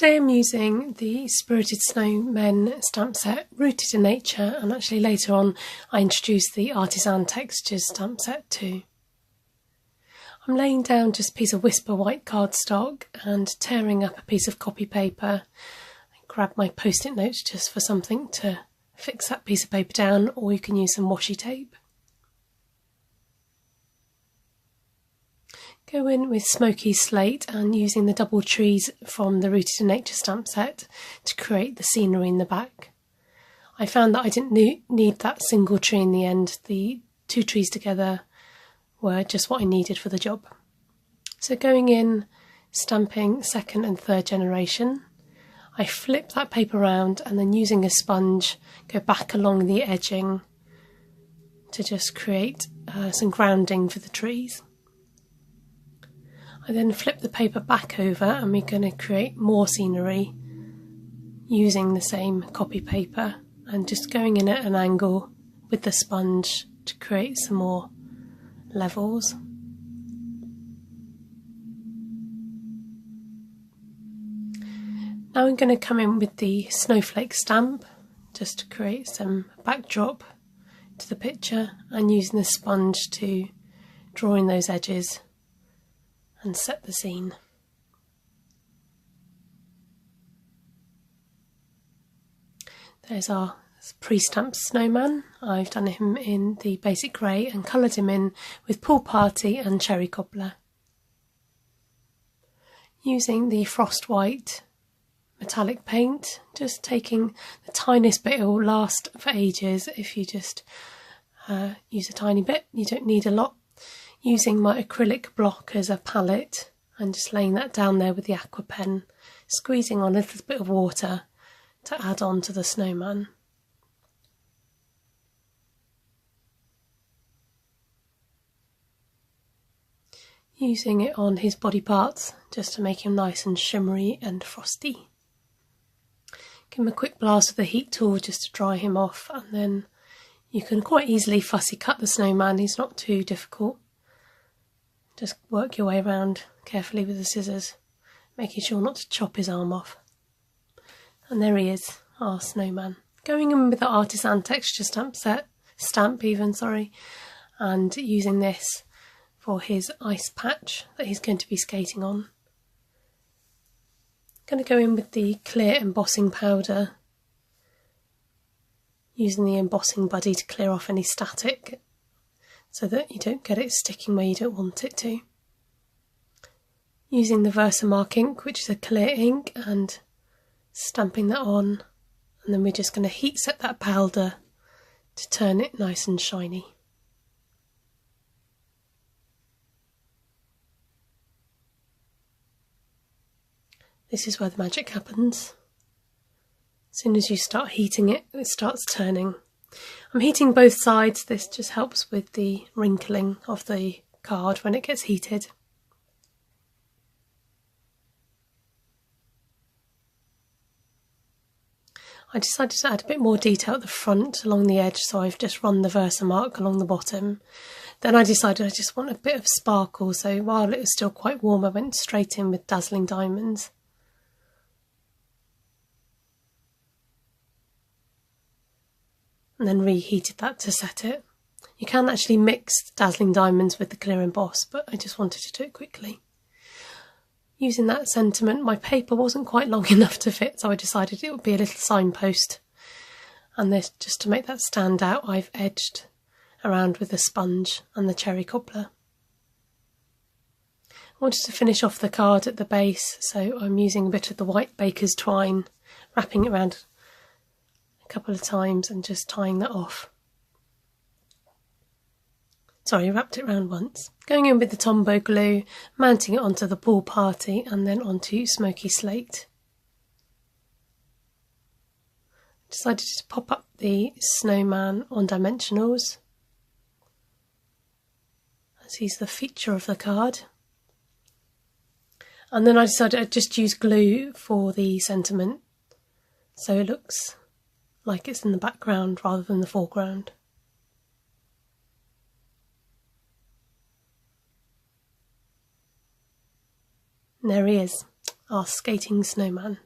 Today I'm using the Spirited Snowmen stamp set, Rooted in Nature, and actually later on I introduced the Artisan Textures stamp set too. I'm laying down just a piece of Whisper white cardstock and tearing up a piece of copy paper. I grab my post-it notes just for something to fix that piece of paper down, or you can use some washi tape. Go in with Smoky Slate and using the double trees from the Rooted in Nature stamp set to create the scenery in the back. I found that I didn't need that single tree in the end. The two trees together were just what I needed for the job. So going in, stamping second and third generation, I flip that paper around and then using a sponge go back along the edging to just create some grounding for the trees. I then flip the paper back over and we're going to create more scenery using the same copy paper and just going in at an angle with the sponge to create some more levels. Now I'm going to come in with the snowflake stamp just to create some backdrop to the picture and using the sponge to draw in those edges and set the scene. There's our pre-stamped snowman. I've done him in the basic grey and coloured him in with Pool Party and Cherry Cobbler. Using the frost white metallic paint, just taking the tiniest bit. It will last for ages if you just use a tiny bit. You don't need a lot. Using my acrylic block as a palette and just laying that down there with the Aqua Pen, squeezing on a little bit of water to add on to the snowman. Using it on his body parts just to make him nice and shimmery and frosty. Give him a quick blast with the heat tool just to dry him off, and then you can quite easily fussy cut the snowman. He's not too difficult. Just work your way around carefully with the scissors, making sure not to chop his arm off. And there he is, our snowman. Going in with the Artisan Textures stamp, and using this for his ice patch that he's going to be skating on. Going to go in with the clear embossing powder, using the Embossing Buddy to clear off any static, so that you don't get it sticking where you don't want it to. Using the Versamark ink, which is a clear ink, and stamping that on, and then we're just going to heat set that powder to turn it nice and shiny. This is where the magic happens. As soon as you start heating it, it starts turning. I'm heating both sides. This just helps with the wrinkling of the card when it gets heated. I decided to add a bit more detail at the front along the edge, so I've just run the Versamark along the bottom. Then I decided I just want a bit of sparkle, so while it was still quite warm I went straight in with Dazzling Diamonds. And then reheated that to set it. You can actually mix Dazzling Diamonds with the clear emboss, but I just wanted to do it quickly. Using that sentiment, my paper wasn't quite long enough to fit, so I decided it would be a little signpost. And this, just to make that stand out, I've edged around with the sponge and the Cherry Cobbler. I wanted to finish off the card at the base, so I'm using a bit of the white baker's twine, wrapping it around couple of times and just tying that off. Sorry, wrapped it around once. Going in with the Tombow glue, mounting it onto the Pool Party and then onto Smoky Slate. Decided to pop up the snowman on dimensionals, as he's the feature of the card. And then I decided I'd just use glue for the sentiment, so it looks like it's in the background rather than the foreground. And there he is, our skating snowman.